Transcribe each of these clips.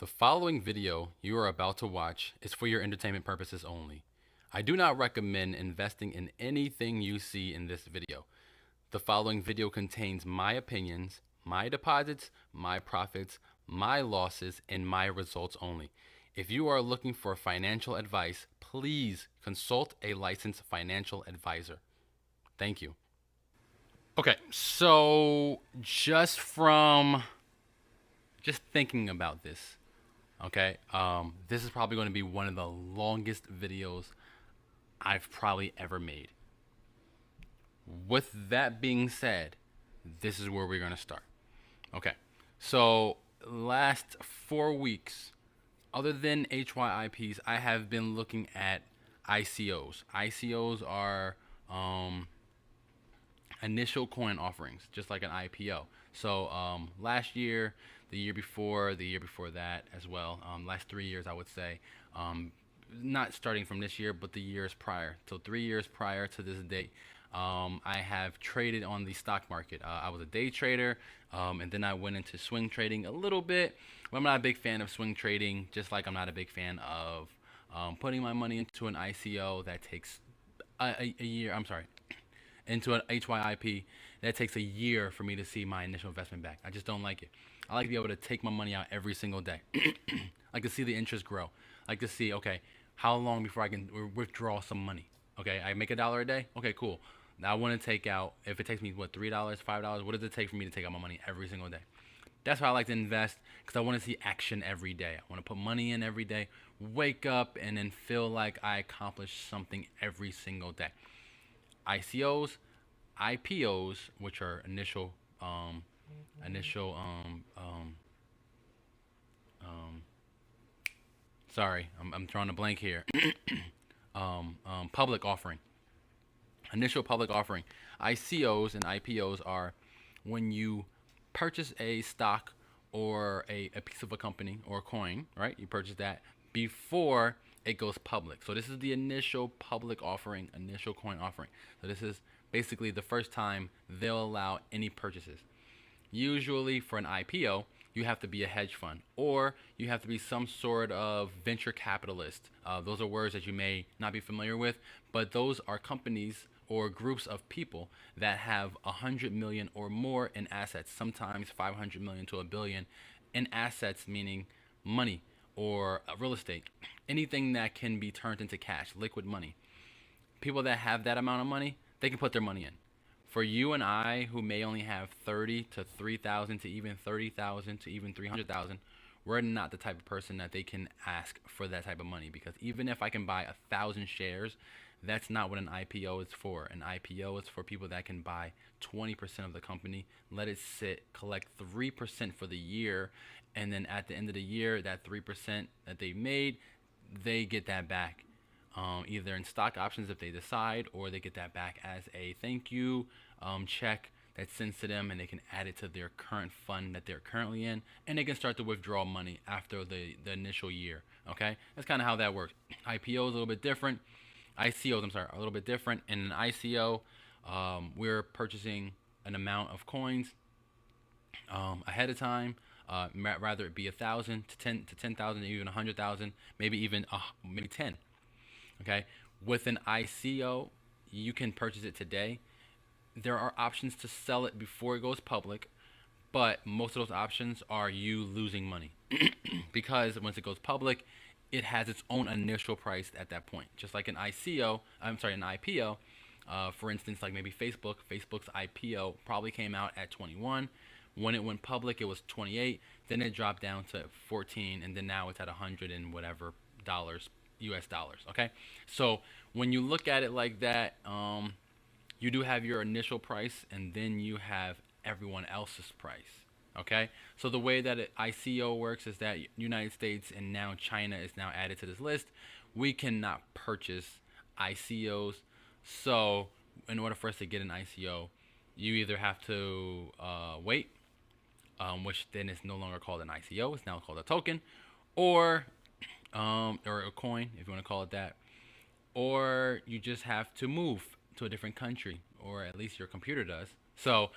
The following video you are about to watch is for your entertainment purposes only. I do not recommend investing in anything you see in this video. The following video contains my opinions, my deposits, my profits, my losses, and my results only. If you are looking for financial advice, please consult a licensed financial advisor. Thank you. Okay, so just thinking about this, okay, this is probably going to be one of the longest videos I've probably ever made. With that being said, this is where we're going to start. Okay, so last 4 weeks, other than HYIPs, I have been looking at ICOs. ICOs are initial coin offerings, just like an IPO. So last year, the year before that as well, last 3 years I would say, not starting from this year, but the years prior. So 3 years prior to this date, I have traded on the stock market. I was a day trader, and then I went into swing trading a little bit. But I'm not a big fan of swing trading, just like I'm not a big fan of putting my money into an ICO that takes a year. I'm sorry, into an HYIP that takes a year for me to see my initial investment back. I just don't like it. I like to be able to take my money out every single day. I like to see the interest grow. I like to see, okay, how long before I can withdraw some money. Okay, I make $1 a day. Okay, cool. Now I want to take out, if it takes me, what, $3, $5, what does it take for me to take out my money every single day? That's why I like to invest, because I want to see action every day. I want to put money in every day, wake up, and then feel like I accomplished something every single day. ICOs, IPOs, which are sorry, I'm drawing a blank here. Public offering, initial public offering. ICOs and IPOs are when you purchase a stock or a piece of a company or a coin, right? You purchase that before it goes public. So this is the initial public offering, initial coin offering. So this is basically the first time they'll allow any purchases. Usually for an IPO, you have to be a hedge fund or you have to be some sort of venture capitalist. Those are words that you may not be familiar with, but those are companies or groups of people that have 100 million or more in assets, sometimes 500 million to a billion in assets, meaning money or real estate, anything that can be turned into cash, liquid money. People that have that amount of money, they can put their money in. For you and I, who may only have 30 to 3,000 to even 30,000 to even 300,000, we're not the type of person that they can ask for that type of money, because even if I can buy 1,000 shares, that's not what an IPO is for. An IPO is for people that can buy 20% of the company, let it sit, collect 3% for the year, and then at the end of the year, that 3% that they made, they get that back. Either in stock options if they decide, or they get that back as a thank you check that's sent to them, and they can add it to their current fund that they're currently in, and they can start to withdraw money after the initial year. Okay, that's kind of how that works. IPO is a little bit different. ICOs, I'm sorry, are a little bit different. In an ICO, we're purchasing an amount of coins ahead of time. Rather it be 1,000 to 10,000, even 100,000, maybe even maybe 10. Okay, with an ICO, you can purchase it today. There are options to sell it before it goes public, but most of those options are you losing money because once it goes public, it has its own initial price at that point. Just like an ICO, I'm sorry, an IPO. For instance, like maybe Facebook's IPO probably came out at 21. When it went public, it was 28. Then it dropped down to 14, and then now it's at 100 and whatever dollars, US dollars. Okay, so when you look at it like that, you do have your initial price, and then you have everyone else's price. Okay, so the way that ICO works is that United States and now China is now added to this list. We cannot purchase ICOs, so in order for us to get an ICO, you either have to wait, which then is no longer called an ICO, it's now called a token, or a coin, if you want to call it that, or you just have to move to a different country, or at least your computer does. So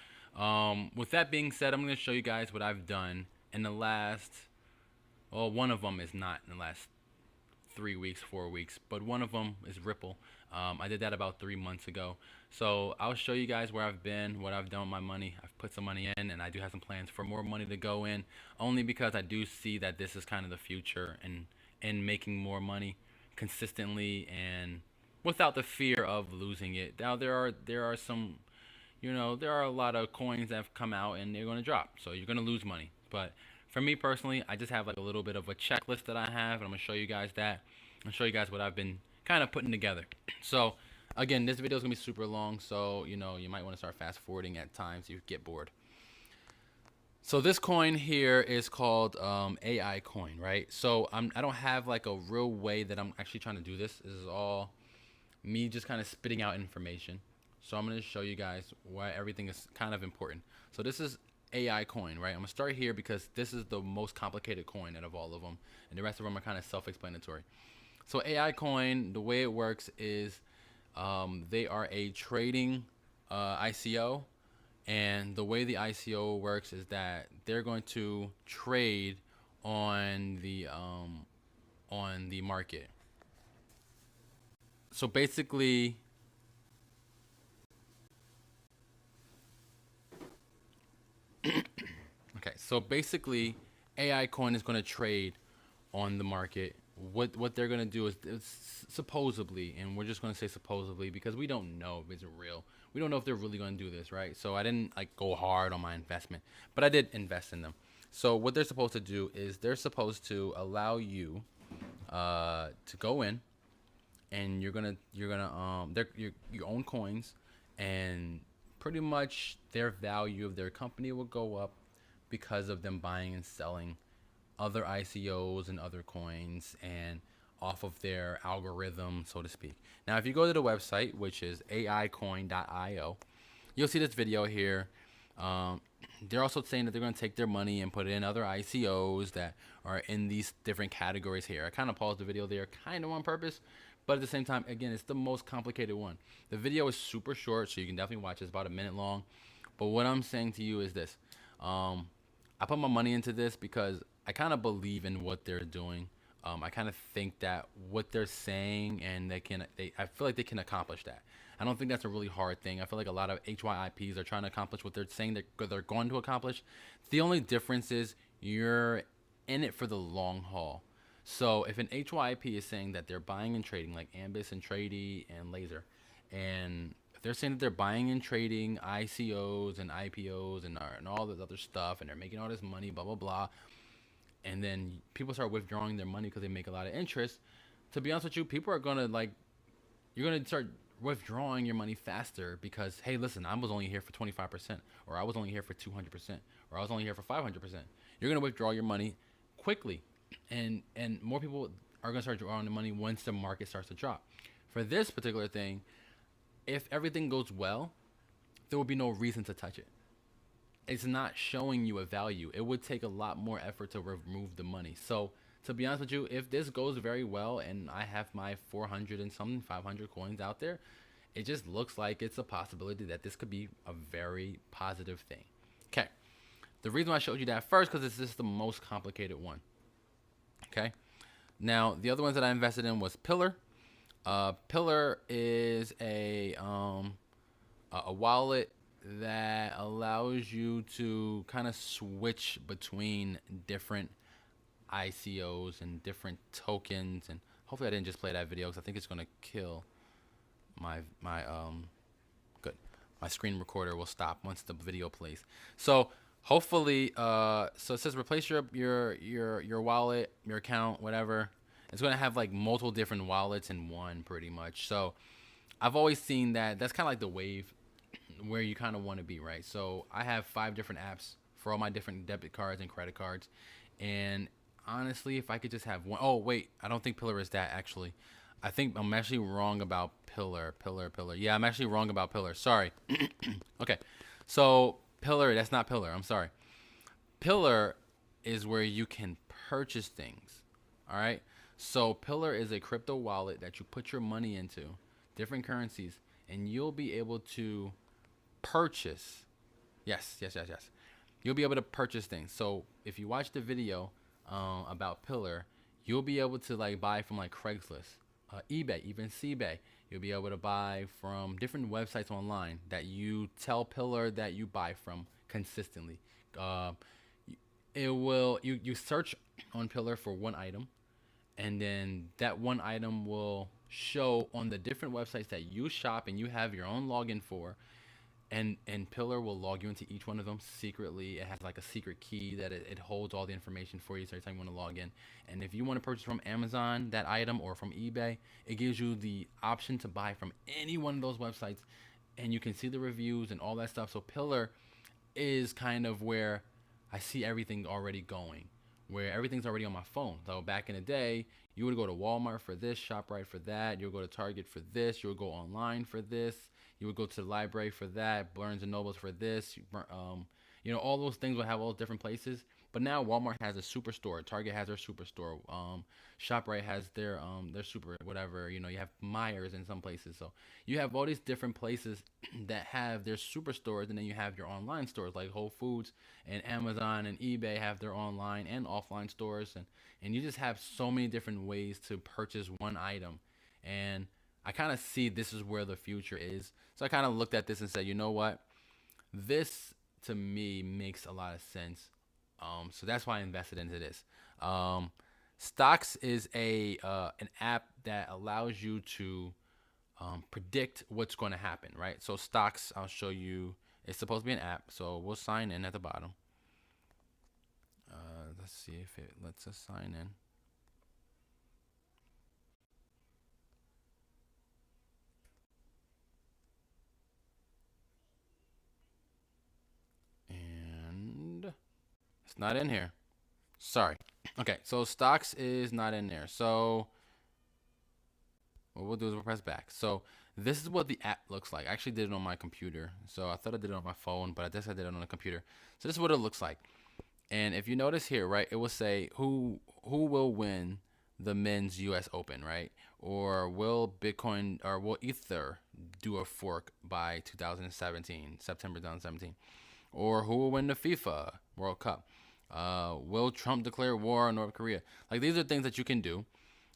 with that being said, I'm going to show you guys what I've done in the last Well, one of them is not in the last 3 weeks, 4 weeks, but one of them is Ripple. I did that about 3 months ago. So I'll show you guys where I've been, what I've done with my money. I've put some money in, and I do have some plans for more money to go in, only because I do see that this is kind of the future, and making more money consistently and without the fear of losing it. Now there are some, there are a lot of coins that have come out and they're going to drop, so you're going to lose money. But for me personally, I just have like a little bit of a checklist that I have, and I'm going to show you guys that. I'll show you guys what I've been kind of putting together. So again, this video is going to be super long, so you might want to start fast forwarding at times if you get bored. So this coin here is called AI coin, right? So I don't have like a real way that I'm actually trying to do this. This is all me just kind of spitting out information. So I'm going to show you guys why everything is kind of important. So this is AI coin, right? I'm going to start here because this is the most complicated coin out of all of them, and the rest of them are kind of self-explanatory. So AI coin, the way it works is they are a trading ICO, and the way the ICO works is that they're going to trade on the market. So basically, okay, so basically, AI coin is going to trade on the market. What they're going to do is supposedly, and we're just going to say supposedly because we don't know if it's real. We don't know if they're really going to do this, right? So I didn't like go hard on my investment, but I did invest in them. So what they're supposed to do is they're supposed to allow you to go in, and you're gonna you own coins, and pretty much their value of their company will go up because of them buying and selling other ICOs and other coins, and off of their algorithm, so to speak. Now, if you go to the website, which is HYIPs.io, you'll see this video here. They're also saying that they're going to take their money and put it in other ICOs that are in these different categories here. I kind of paused the video there kind of on purpose, but at the same time, again, it's the most complicated one. The video is super short, so you can definitely watch it. It's about a minute long. But what I'm saying to you is this. I put my money into this because I kind of believe in what they're doing. I kind of think that what they're saying, and I feel like they can accomplish that. I don't think that's a really hard thing. I feel like a lot of HYIPs are trying to accomplish what they're saying they're going to accomplish. The only difference is you're in it for the long haul. So if an HYIP is saying that they're buying and trading, like Ambis and Trady and Laser, and if they're saying that they're buying and trading ICOs and IPOs and all this other stuff, and they're making all this money, blah, blah, blah, and then people start withdrawing their money because they make a lot of interest, to be honest with you, people are going to you're going to start withdrawing your money faster because, hey, listen, I was only here for 25%, or I was only here for 200%, or I was only here for 500%. You're going to withdraw your money quickly, and more people are going to start drawing the money once the market starts to drop. For this particular thing, if everything goes well, there will be no reason to touch it. It's not showing you a value. It would take a lot more effort to remove the money. So to be honest with you, if this goes very well and I have my 400 and something, 500 coins out there, it just looks like it's a possibility that this could be a very positive thing. Okay. The reason why I showed you that first, because it's just the most complicated one. Okay. Now, the other ones that I invested in was Pillar. Pillar is a wallet that allows you to kind of switch between different ICOs and different tokens, and hopefully I didn't just play that video because I think it's gonna kill my screen recorder will stop once the video plays. So hopefully, so it says replace your wallet, your account, whatever. It's gonna have like multiple different wallets in one, pretty much. So I've always seen that that's kind of like the wave where you kind of want to be, right? So I have 5 different apps for all my different debit cards and credit cards, and honestly, if I could just have one. Oh wait, I don't think Pillar is that actually. I think I'm actually wrong about Pillar. Yeah, I'm actually wrong about Pillar. Sorry. Okay, so Pillar, that's not Pillar. I'm sorry. Pillar is where you can purchase things. All right. So Pillar is a crypto wallet that you put your money into, different currencies, and you'll be able to purchase. Yes. You'll be able to purchase things. So if you watch the video, about Pillar, you'll be able to like buy from like Craigslist, eBay, even CBay. You'll be able to buy from different websites online that you tell Pillar that you buy from consistently. Uh, it will you search on Pillar for one item, and then that one item will show on the different websites that you shop and you have your own login for, and Pillar will log you into each one of them secretly. It has like a secret key that it holds all the information for you. So every time you want to log in, and if you want to purchase from Amazon that item or from eBay, it gives you the option to buy from any one of those websites, and you can see the reviews and all that stuff. So Pillar is kind of where I see everything already going, where everything's already on my phone. So back in the day, you would go to Walmart for this, ShopRite for that. You would go to Target for this. You would go online for this. You would go to the library for that. Barnes and Nobles for this. All those things would have all different places. But now Walmart has a superstore. Target has their superstore. ShopRite has their super whatever. You have Myers in some places. So you have all these different places that have their superstores, and then you have your online stores like Whole Foods and Amazon and eBay have their online and offline stores, and you just have so many different ways to purchase one item. And I kind of see this is where the future is. So I kind of looked at this and said, you know what, this to me makes a lot of sense. So that's why I invested into this. Stocks is an app that allows you to predict what's going to happen, right? So Stocks, I'll show you. It's supposed to be an app, so we'll sign in at the bottom. Let's see if it lets us sign in. And it's not in here. Sorry. Okay, so Stocks is not in there. So what we'll do is we'll press back. So this is what the app looks like. I actually did it on my computer. So I thought I did it on my phone, but I guess I did it on the computer. So this is what it looks like. And if you notice here, right, it will say who will win the men's US Open, right? Or will Bitcoin or will Ether do a fork by 2017, September 2017? Or who will win the FIFA World Cup? Will Trump declare war on North Korea? Like, these are things that you can do,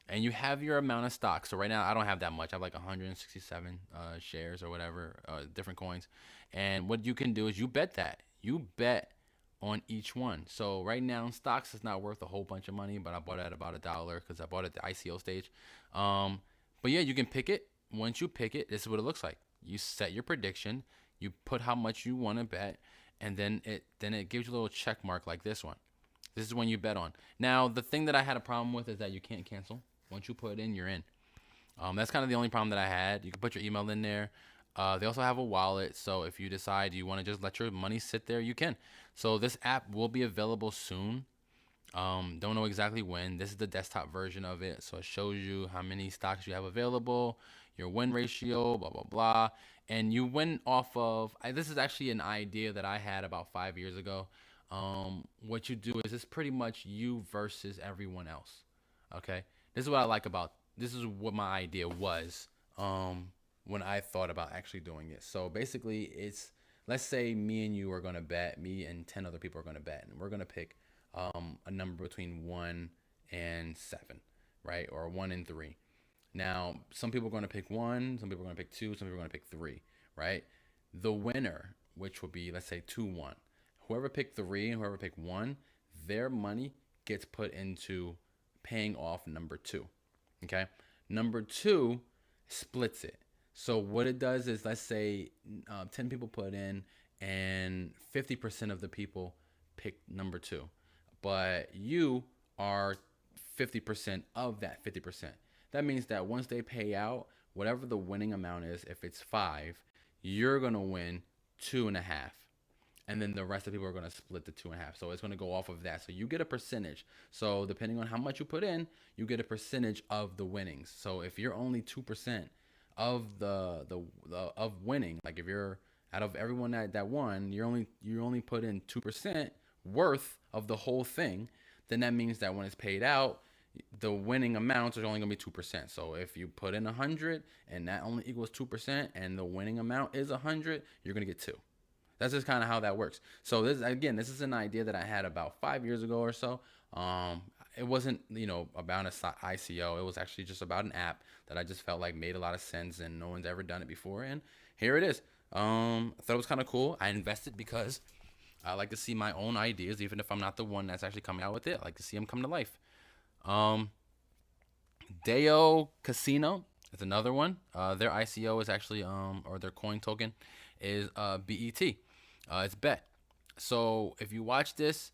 and you have your amount of stock. So right now I don't have that much. I have like 167 shares or whatever, different coins. And what you can do is you bet that. You bet on each one. So right now Stocks is not worth a whole bunch of money, but I bought it at about $1 because I bought it at the ICO stage. But yeah, you can pick it. Once you pick it, this is what it looks like. You set your prediction, you put how much you want to bet, and then it gives you a little check mark like this one. This is when you bet on. Now, the thing that I had a problem with is that you can't cancel. Once you put it in, you're in. That's kind of the only problem that I had. You can put your email in there. They also have a wallet, so if you decide you want to just let your money sit there, you can. So this app will be available soon. Don't know exactly when. This is the desktop version of it, so it shows you how many stocks you have available, your win ratio, blah blah blah, and you win off of. This is actually an idea that I had about 5 years ago. What you do is it's pretty much you versus everyone else. Okay, this is what I like about. This is what my idea was. When I thought about actually doing it. So basically, it's, let's say me and you are going to bet, me and 10 other people are going to bet, and we're going to pick a number between 1 and 7, right? Or 1 and 3. Now, some people are going to pick 1, some people are going to pick 2, some people are going to pick 3, right? The winner, which would be, let's say 2-1. Whoever picked 3 and whoever picked 1, their money gets put into paying off number 2, okay? Number 2 splits it. So what it does is, let's say 10 people put in and 50% of the people pick number 2, but you are 50% of that 50%. That means that once they pay out, whatever the winning amount is, if it's 5, you're going to win 2.5. And then the rest of the people are going to split the 2.5. So it's going to go off of that. So you get a percentage. So depending on how much you put in, you get a percentage of the winnings. So if you're only 2% of the of winning, like if you're out of everyone that won, you only put in 2% worth of the whole thing, then that means that when it's paid out, the winning amounts are only going to be 2%. So if you put in 100 and that only equals 2% and the winning amount is 100, you're going to get 2. That's just kind of how that works. So this, again, this is an idea that I had about 5 years ago or so. It wasn't, about an ICO. It was actually just about an app that I just felt like made a lot of sense, and no one's ever done it before. And here it is. I thought it was kind of cool. I invested because I like to see my own ideas, even if I'm not the one that's actually coming out with it. I like to see them come to life. Deo Casino is another one. Their ICO is actually, or their coin token is BET. It's bet. So if you watch this,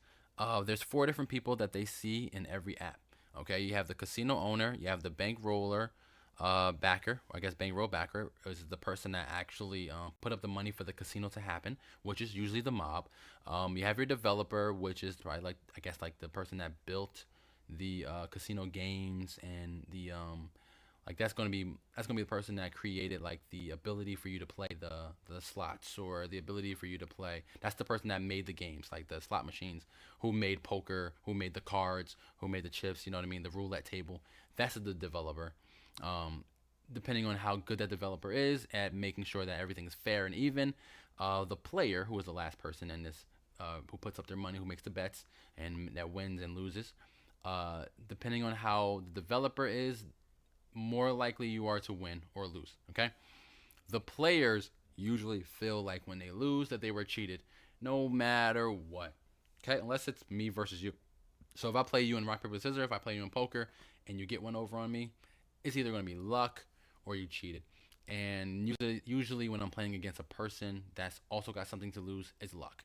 there's 4 different people that they see in every app. Okay, you have the casino owner, you have the bankroller backer. I guess bankroll backer is the person that actually put up the money for the casino to happen, which is usually the mob. You have your developer, which is probably like, I guess, like the person that built the casino games, and the like that's gonna be the person that created like the ability for you to play the slots, or the ability for you to play. That's the person that made the games, like the slot machines, who made poker, who made the cards, who made the chips. You know what I mean? The roulette table. That's the developer. Depending on how good that developer is at making sure that everything is fair and even, the player, who is the last person in this, who puts up their money, who makes the bets, and that wins and loses. Depending on how the developer is, more likely you are to win or lose. Okay, the players usually feel like when they lose that they were cheated, no matter what. Okay, unless it's me versus you. So if I play you in rock paper scissors, if I play you in poker, and you get one over on me, it's either going to be luck or you cheated. And usually when I'm playing against a person that's also got something to lose, it's luck.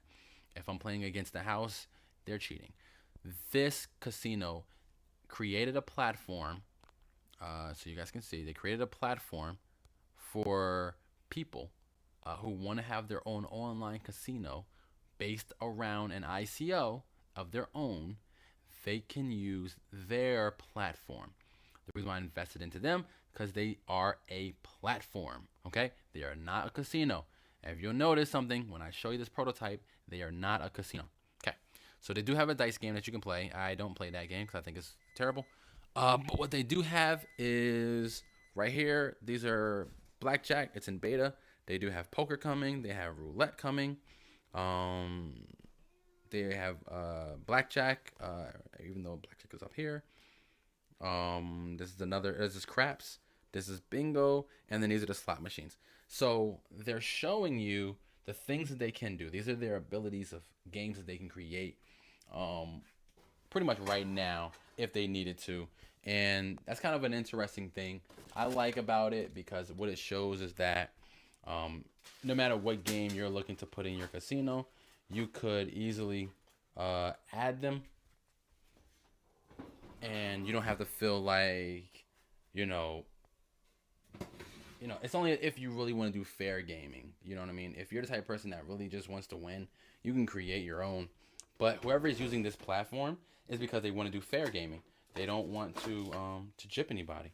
If I'm playing against the house, they're cheating. This casino created a platform, so you guys can see, they created a platform for people who want to have their own online casino based around an ICO of their own. They can use their platform. The reason why I invested into them, because they are a platform. Okay, they are not a casino. If you'll notice something when I show you this prototype, they are not a casino. Okay, so they do have a dice game that you can play. I don't play that game because I think it's terrible. But what they do have is right here. These are blackjack. It's in beta. They do have poker coming. They have roulette coming. They have blackjack. Even though blackjack is up here. This is craps. This is bingo, and then these are the slot machines. So they're showing you the things that they can do. These are their abilities of games that they can create, pretty much right now if they needed to. And that's kind of an interesting thing I like about it, because what it shows is that no matter what game you're looking to put in your casino, you could easily add them, and you don't have to feel like, it's only if you really want to do fair gaming. You know what I mean? If you're the type of person that really just wants to win, you can create your own. But whoever is using this platform is because they want to do fair gaming. They don't want to chip anybody.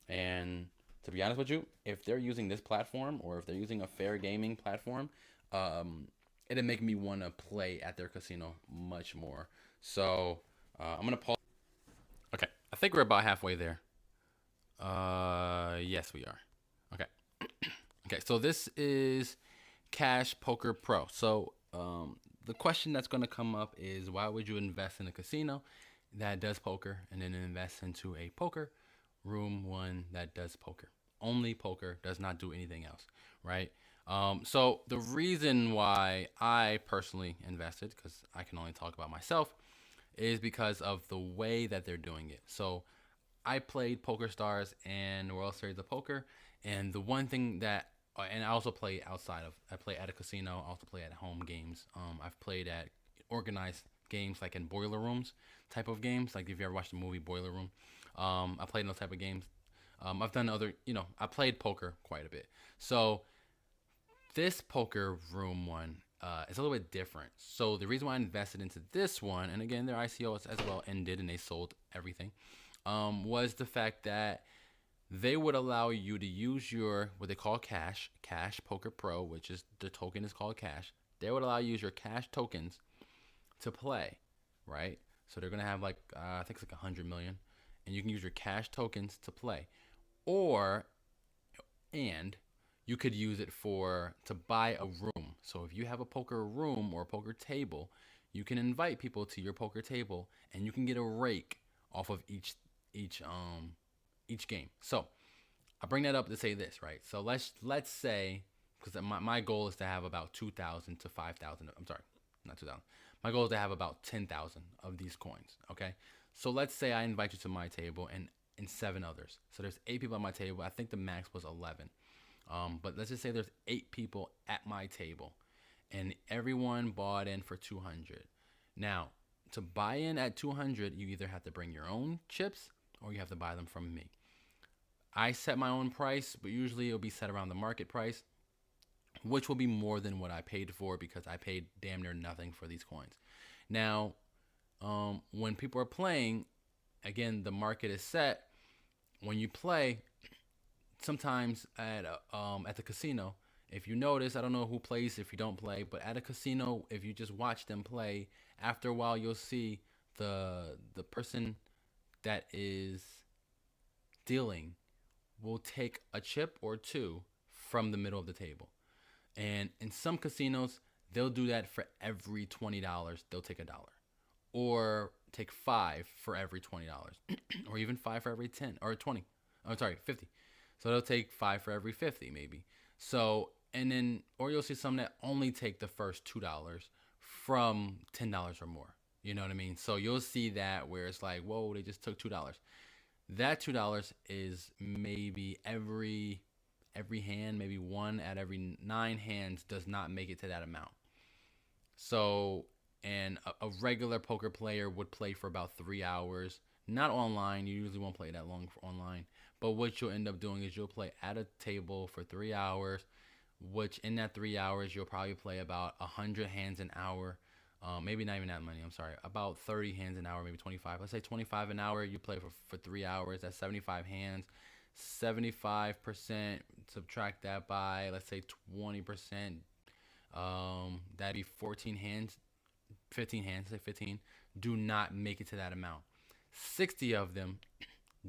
And to be honest with you, if they're using this platform, or if they're using a fair gaming platform, it'll make me want to play at their casino much more. So I'm gonna pause. Okay, I think we're about halfway there. Yes, we are. Okay. Okay, so this is Cash Poker Pro. So the question that's going to come up is, why would you invest in a casino that does poker and then invest into a poker room one that does poker? Only poker, does not do anything else, right? So the reason why I personally invested, because I can only talk about myself, is because of the way that they're doing it. So I played Poker Stars and World Series of Poker, and the one thing that, and I also play I play at a casino, I also play at home games. I've played at organized games, like in boiler rooms type of games, like if you ever watched the movie Boiler Room. I played in those type of games. I've done other, I played poker quite a bit. So this poker room one is a little bit different. So the reason why I invested into this one, and again, their ICO as well ended and they sold everything, was the fact that they would allow you to use your, what they call Cash Poker Pro, which is, the token is called Cash. They would allow you to use your Cash tokens to play, right? So they're going to have like, I think it's like 100 million, and you can use your Cash tokens to play. And you could use it to buy a room. So if you have a poker room or a poker table, you can invite people to your poker table, and you can get a rake off of each each game. So I bring that up to say this, right? So let's say, because my goal is to have about 2,000 to 5,000. I'm sorry, not 2,000. My goal is to have about 10,000 of these coins. Okay, so let's say I invite you to my table and 7 others. So there's 8 people at my table. I think the max was 11. But let's just say there's 8 people at my table, and everyone bought in for 200. Now, to buy in at 200, you either have to bring your own chips or you have to buy them from me. I set my own price, but usually it'll be set around the market price, which will be more than what I paid for, because I paid damn near nothing for these coins. Now, when people are playing, again, the market is set. When you play, sometimes at the casino, if you notice, I don't know who plays if you don't play, but at a casino, if you just watch them play, after a while you'll see the person that is dealing will take a chip or two from the middle of the table. And in some casinos, they'll do that for every $20, they'll take $1. Or take 5 for every $20. Or even 5 for every 10 or 20. Oh, sorry, 50. So they'll take 5 for every 50 maybe. So, and then, or you'll see some that only take the first $2 from $10 or more. You know what I mean? So you'll see that where it's like, whoa, they just took $2. That $2 is maybe every hand, maybe 1 at every 9 hands does not make it to that amount. So, and a regular poker player would play for about 3 hours. Not online. You usually won't play that long for online. But what you'll end up doing is you'll play at a table for 3 hours, which in that 3 hours, you'll probably play about 100 hands an hour. Maybe not even that many, I'm sorry. About 30 hands an hour, maybe 25. Let's say 25 an hour, you play for 3 hours. That's 75 hands. 75%, subtract that by, let's say 20%. That'd be 14 hands. 15 hands, say 15, do not make it to that amount. 60 of them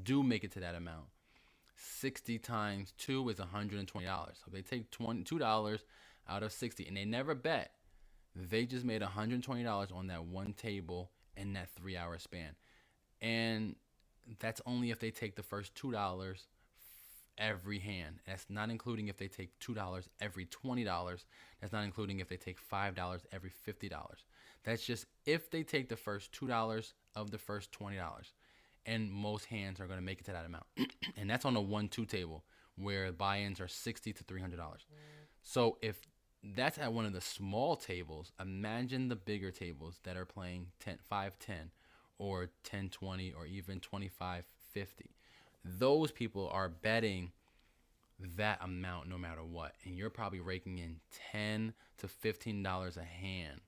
do make it to that amount. 60 times 2 is $120. So they take $2 out of 60, and they never bet. They just made $120 on that one table in that 3-hour span. And that's only if they take the first $2 every hand. That's not including if they take $2 every $20. That's not including if they take $5 every $50. That's just if they take the first $2 of the first $20. And most hands are going to make it to that amount. And that's on a 1-2 table where buy-ins are $60 to $300. So if that's at one of the small tables, imagine the bigger tables that are playing 5-10 or 10-20 or even 25-50. Those people are betting that amount no matter what. And you're probably raking in $10 to $15 a hand.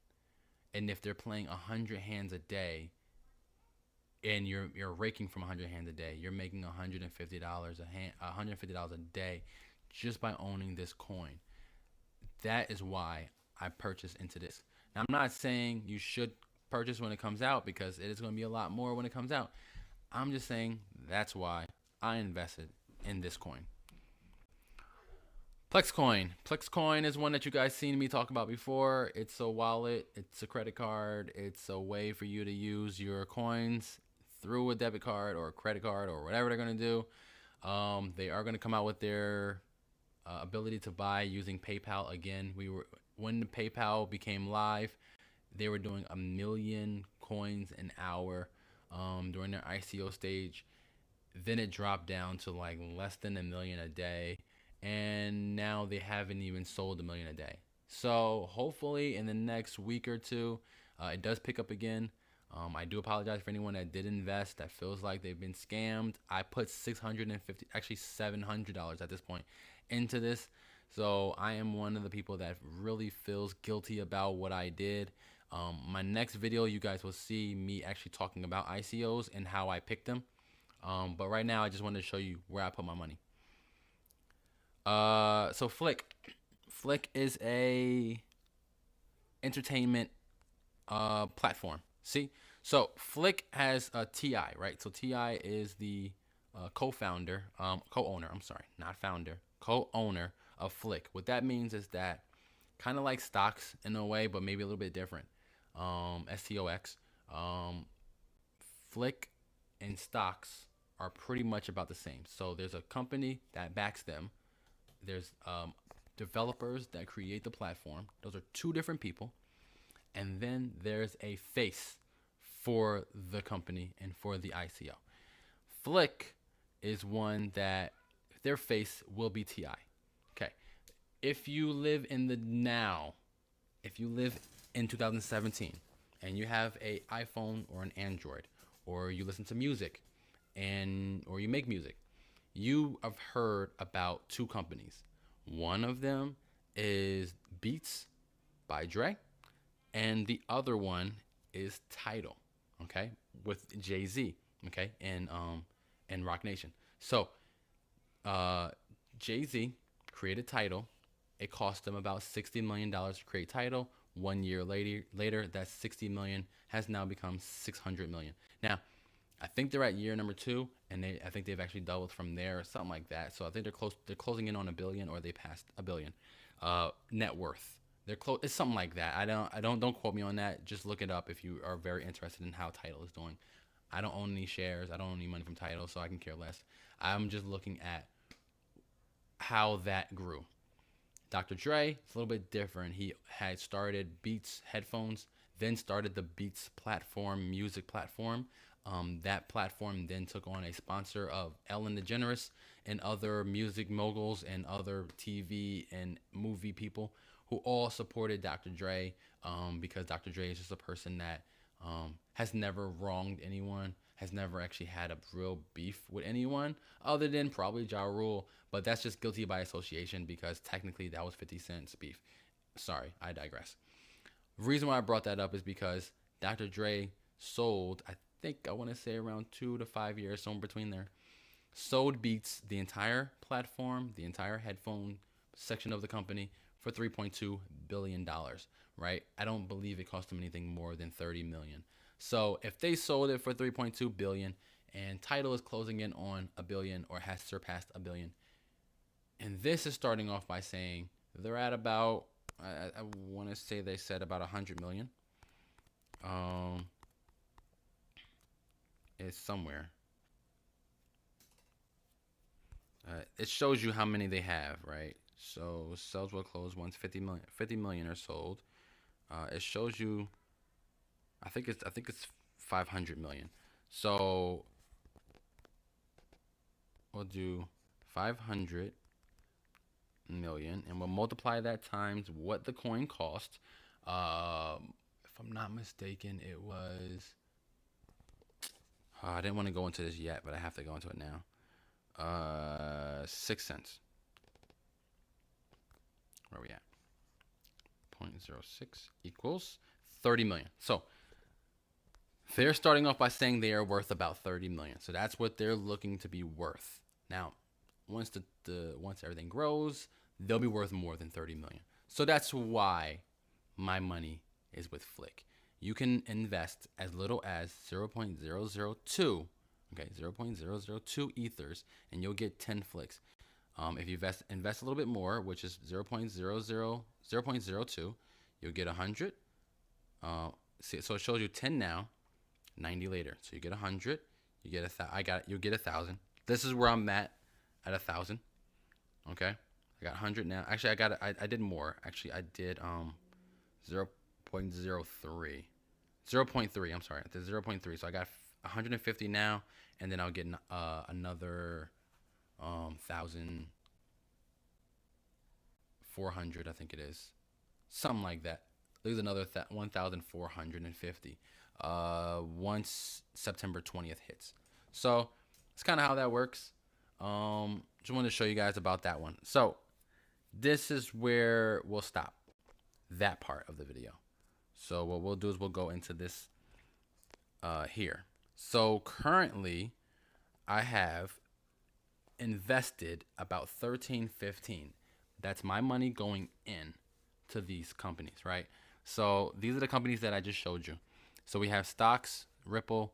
And if they're playing 100 hands a day, and you're raking from 100 hands a day, you're making $150 a hand, $150 a day just by owning this coin. That is why I purchased into this. Now, I'm not saying you should purchase when it comes out, because it is going to be a lot more when it comes out. I'm just saying that's why I invested in this coin. Plexcoin. Plexcoin is one that you guys seen me talk about before. It's a wallet. It's a credit card. It's a way for you to use your coins through a debit card or a credit card or whatever they're going to do. They are going to come out with their ability to buy using PayPal again. When the PayPal became live, they were doing 1 million coins an hour during their ICO stage. Then it dropped down to like less than 1 million a day. And now they haven't even sold 1 million a day. So hopefully in the next week or two, it does pick up again. I do apologize for anyone that did invest that feels like they've been scammed. I put $650, actually $700 at this point into this. So I am one of the people that really feels guilty about what I did. My next video, you guys will see me actually talking about ICOs and how I picked them. But right now, I just wanted to show you where I put my money. So Flick is a entertainment platform. See, so Flick has a TI, right? So TI is the co-owner, I'm sorry, not founder, co-owner of Flick. What that means is that kind of like stocks in a way, but maybe a little bit different. STOX. Flick and stocks are pretty much about the same. So there's a company that backs them. There's developers that create the platform. Those are two different people. And then there's a face for the company and for the ICO. Flick is one that their face will be TI. Okay. If you live in the now, if you live in 2017 and you have a iPhone or an Android, or you listen to music or you make music, you have heard about two companies. One of them is Beats by Dre, and the other one is Tidal, okay, with Jay-Z, okay, and Rock Nation. So Jay-Z created Tidal. It cost them about $60 million to create Tidal. 1 year later, that $60 million has now become $600 million. Now, I think they're at year number 2, and I think they've actually doubled from there or something like that. So I think they're closing in on $1 billion, or they passed $1 billion net worth. It's something like that. Don't quote me on that. Just look it up if you are very interested in how Tidal is doing. I don't own any shares. I don't own any money from Tidal, so I can care less. I'm just looking at how that grew. Dr. Dre, it's a little bit different. He had started Beats headphones, then started the Beats platform, music platform. That platform then took on a sponsor of Ellen DeGeneres and other music moguls and other TV and movie people who all supported Dr. Dre, because Dr. Dre is just a person that has never wronged anyone, has never actually had a real beef with anyone other than probably Ja Rule, but that's just guilty by association because technically that was 50 Cent's beef. Sorry, I digress. The reason why I brought that up is because Dr. Dre sold, I want to say around 2 to 5 years, somewhere between there, sold Beats, the entire platform, the entire headphone section of the company, for $3.2 billion, right? I don't believe it cost them anything more than $30 million. So if they sold it for $3.2 billion and Tidal is closing in on $1 billion or has surpassed $1 billion, and this is starting off by saying they're at about, I want to say they said about 100 million. It's somewhere. It shows you how many they have, right? So sales will close once 50 million are sold. It shows you, I think it's 500 million. So we'll do 500 million and we'll multiply that times what the coin cost. If I'm not mistaken, it was, I didn't want to go into this yet, but I have to go into it now. 6 cents. Where are we at? 0.06 equals 30 million. So they're starting off by saying they are worth about 30 million. So that's what they're looking to be worth. Now, once once everything grows, they'll be worth more than 30 million. So that's why my money is with Flick. You can invest as little as 0.002, okay, 0.002 ethers, and you'll get 10 Flicks. If you invest a little bit more, which is 0.02, you'll get 100. So it shows you 10 now, 90 later. So you get 100, you get you'll get 1,000. This is where I'm at 1,000. Okay, I got 100 now. Actually, I did more. Actually, I did 0.03. 0.3. I'm sorry, I did 0.3. So I got 150 now, and then I'll get another 1,400, I think it is, something like that. There's another 1,450 once September 20th hits. So it's kind of how that works. Just wanted to show you guys about that one. So this is where we'll stop that part of the video. So what we'll do is we'll go into this here. So currently I have invested about 15. That's my money going in to these companies, right? So these are the companies that I just showed you. So we have stocks, Ripple,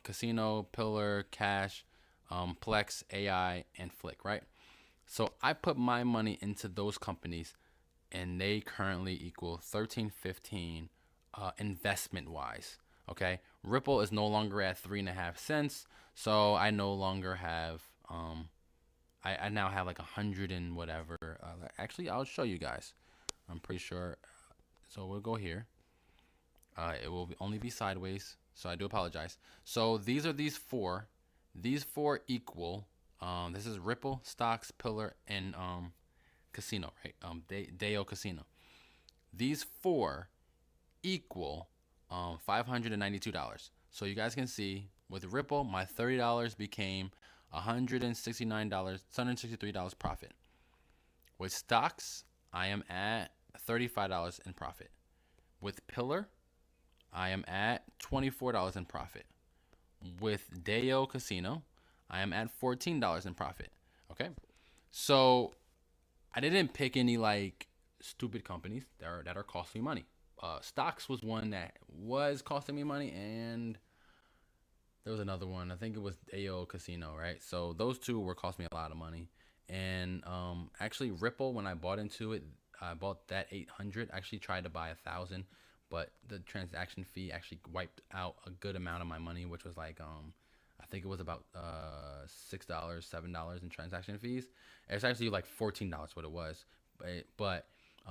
Casino, Pillar, Cash, Plex, AI, and Flick, right? So I put my money into those companies and they currently equal 13.15 investment wise. Okay, Ripple is no longer at 3.5 cents, so I no longer have I now have like 100 and whatever. Actually, I'll show you guys. I'm pretty sure. So we'll go here. It will only be sideways, so I do apologize. So these are these four. These four equal. This is Ripple, Stocks, Pillar, and Casino, right? Deo Casino. These four equal $592. So you guys can see with Ripple, my $30 became $163 profit. With Stocks, I am at $35 in profit. With Pillar, I am at $24 in profit. With Deo Casino, I am at $14 in profit. Okay, so I didn't pick any like stupid companies that are costing me money. Stocks was one that was costing me money, and there was another one. I think it was Deo Casino, right? So those two were costing me a lot of money. And actually, Ripple, when I bought into it, I bought that 800. I actually tried to buy 1,000, but the transaction fee actually wiped out a good amount of my money, which was like I think it was about $6, $7 in transaction fees. It's actually like $14 what it was, but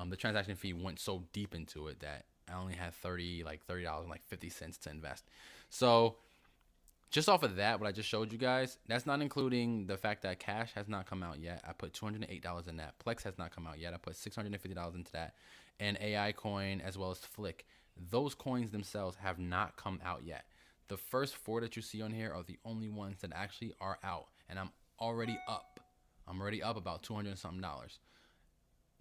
the transaction fee went so deep into it that I only had $30 and like 50 cents to invest. So just off of that, what I just showed you guys, that's not including the fact that Cash has not come out yet. I put $208 in that. Plex has not come out yet. I put $650 into that. And AI Coin as well as Flick. Those coins themselves have not come out yet. The first four that you see on here are the only ones that actually are out. And I'm already up. I'm already up about $200 and something.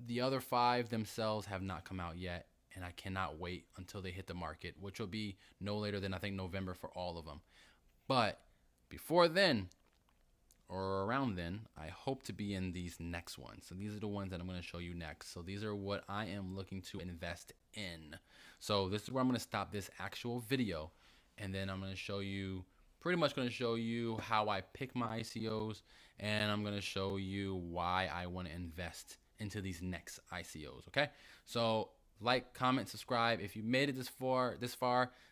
The other five themselves have not come out yet. And I cannot wait until they hit the market, which will be no later than I think November for all of them. But before then, or around then, I hope to be in these next ones. So these are the ones that I'm going to show you next. So these are what I am looking to invest in. So this is where I'm going to stop this actual video. And then I'm going to show you, pretty much going to show you how I pick my ICOs. And I'm going to show you why I want to invest into these next ICOs. Okay. So like, comment, subscribe. If you made it this far,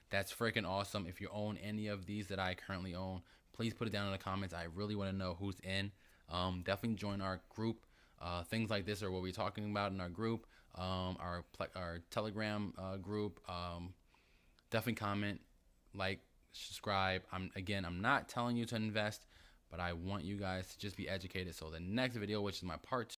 that's freaking awesome. If you own any of these that I currently own, please put it down in the comments. I really want to know who's in. Definitely join our group. Things like this are what we're talking about in our group, our Telegram group. Definitely comment, like, subscribe. I'm not telling you to invest, but I want you guys to just be educated. So the next video, which is my part 2,